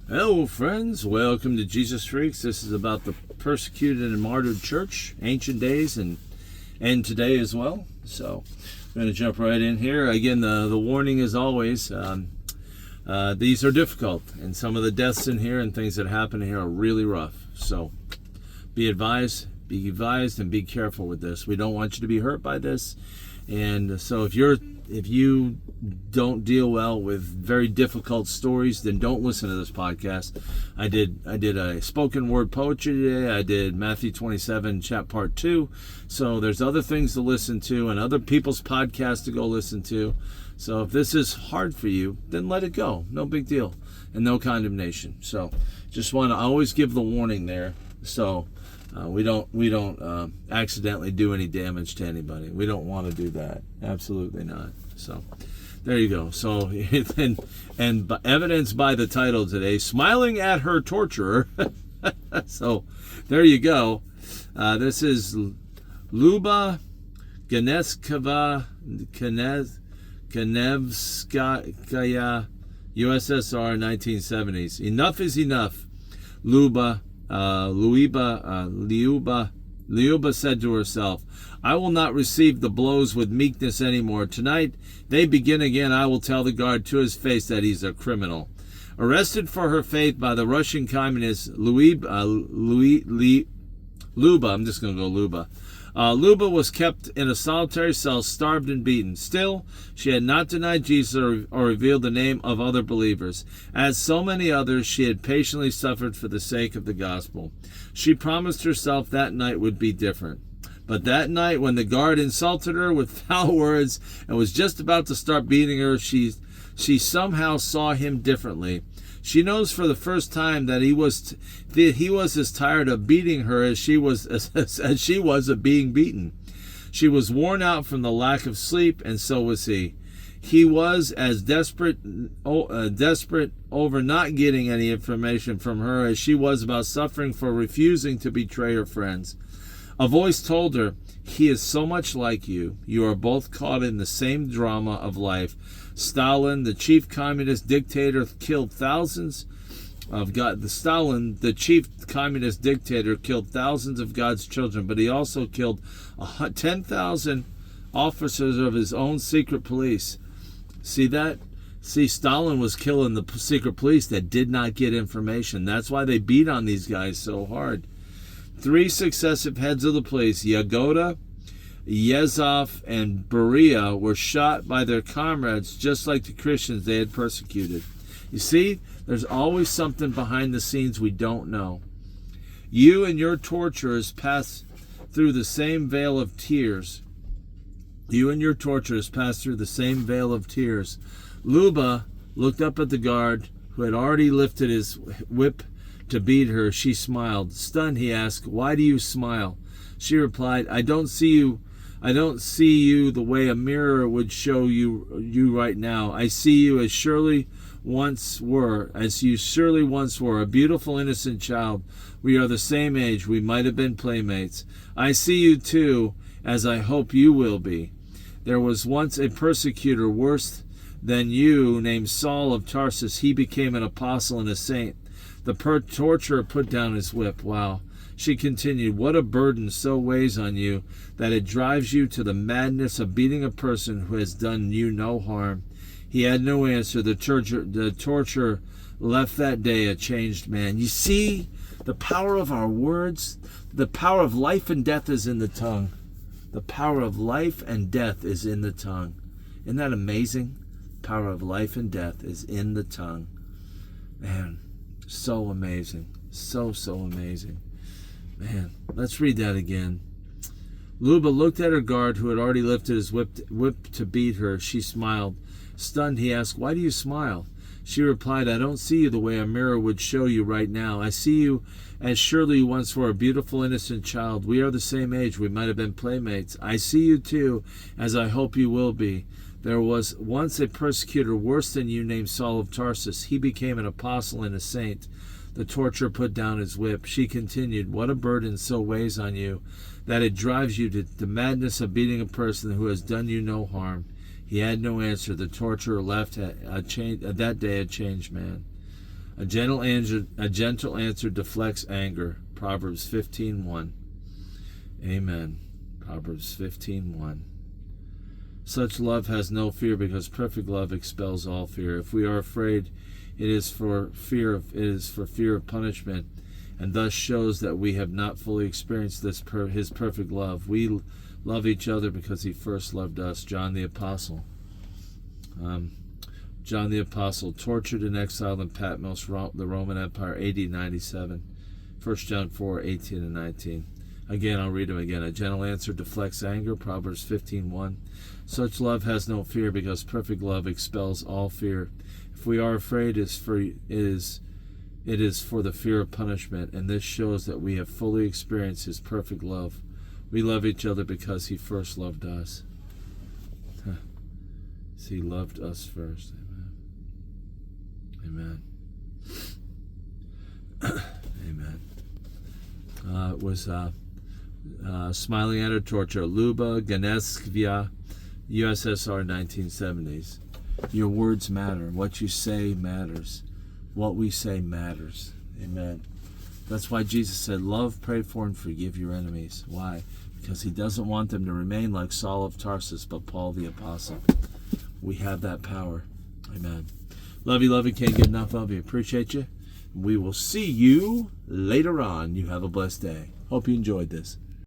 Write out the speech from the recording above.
Hello, friends. Welcome to Jesus Freaks. This is about the persecuted and martyred church, ancient days and today as well. So I'm going to jump right in here. Again, the warning is always, these are difficult, and some of the deaths in here and things that happen here are really rough. So be advised, and be careful with this. We don't want you to be hurt by this. And so if you don't deal well with very difficult stories, then don't listen to this podcast. I did a spoken word poetry today. I did Matthew 27 part 2. So there's other things to listen to and other people's podcasts to go listen to. So if this is hard for you, then let it go. No big deal. And no condemnation. So just want to always give the warning there. So we don't accidentally do any damage to anybody. We don't want to do that. Absolutely not. So there you go. So and evidenced by the title today, smiling at her torturer. So there you go. This is Luba Ganevskaya, USSR, 1970s. Enough is enough. Liuba said to herself, I will not receive the blows with meekness anymore. Tonight they begin again. I will tell the guard to his face that he's a criminal. Arrested for her faith by the Russian communist Luba, I'm just going to go Luba. Luba was kept in a solitary cell, starved and beaten. Still, she had not denied Jesus or revealed the name of other believers. As so many others, she had patiently suffered for the sake of the gospel. She promised herself that night would be different. But that night, when the guard insulted her with foul words and was just about to start beating her, she somehow saw him differently. She knows for the first time that he was as tired of beating her as she was of being beaten. She was worn out from the lack of sleep, and so was he. He was as desperate over not getting any information from her as she was about suffering for refusing to betray her friends. A voice told her, he is so much like you. You are both caught in the same drama of life. Stalin, the chief communist dictator, killed thousands of the chief communist dictator killed thousands of God's children, but he also killed 10,000 officers of his own secret police. See that? See, Stalin was killing the secret police that did not get information. That's why they beat on these guys so hard. 3 successive heads of the police, Yagoda, Yezhov, and Beria, were shot by their comrades just like the Christians they had persecuted. You see, there's always something behind the scenes we don't know. You and your torturers pass through the same vale of tears. Luba looked up at the guard, who had already lifted his whip to beat her. She smiled. Stunned, he asked, why do you smile? She replied, I don't see you the way a mirror would show you right now. I see you as you surely once were, a beautiful, innocent child. We are the same age. We might have been playmates. I see you too, as I hope you will be. There was once a persecutor worse than you named Saul of Tarsus. He became an apostle and a saint. The torturer put down his whip. Wow. She continued, what a burden so weighs on you that it drives you to the madness of beating a person who has done you no harm. He had no answer. The torturer left that day a changed man. You see, the power of our words, the power of life and death is in the tongue. The power of life and death is in the tongue. Isn't that amazing? The power of life and death is in the tongue. Man, so amazing. So amazing. Man, let's read that again. Luba looked at her guard, who had already lifted his whip to beat her. She smiled. Stunned, he asked, why do you smile? She replied, I don't see you the way a mirror would show you right now. I see you as surely you once were, a beautiful, innocent child. We are the same age. We might have been playmates. I see you too, as I hope you will be. There was once a persecutor worse than you named Saul of Tarsus. He became an apostle and a saint. The torturer put down his whip. She continued, what a burden so weighs on you that it drives you to the madness of beating a person who has done you no harm. He had no answer. The torturer left that day a changed man. A gentle answer deflects anger. Proverbs 15:1. Amen. Proverbs 15:1. Such love has no fear, because perfect love expels all fear. If we are afraid, it is for fear of punishment, and thus shows that we have not fully experienced his perfect love. We love each other because he first loved us. John the Apostle. John the Apostle, tortured and exiled in Patmos, the Roman Empire, AD 97. 1 John 4:18 and 19. Again, I'll read them again. A gentle answer deflects anger. Proverbs 15:1. Such love has no fear, because perfect love expels all fear. If we are afraid, it is for the fear of punishment, and this shows that we have fully experienced his perfect love. We love each other because he first loved us. He loved us first. Amen. Amen. Amen. It was Smiling at her torture. Luba Ganeskvia, USSR, 1970s. Your words matter. What you say matters. What we say matters. Amen. That's why Jesus said, love, pray for, and forgive your enemies. Why? Because he doesn't want them to remain like Saul of Tarsus, but Paul the Apostle. We have that power. Amen. Love you, can't get enough of you. Appreciate you. We will see you later on. You have a blessed day. Hope you enjoyed this.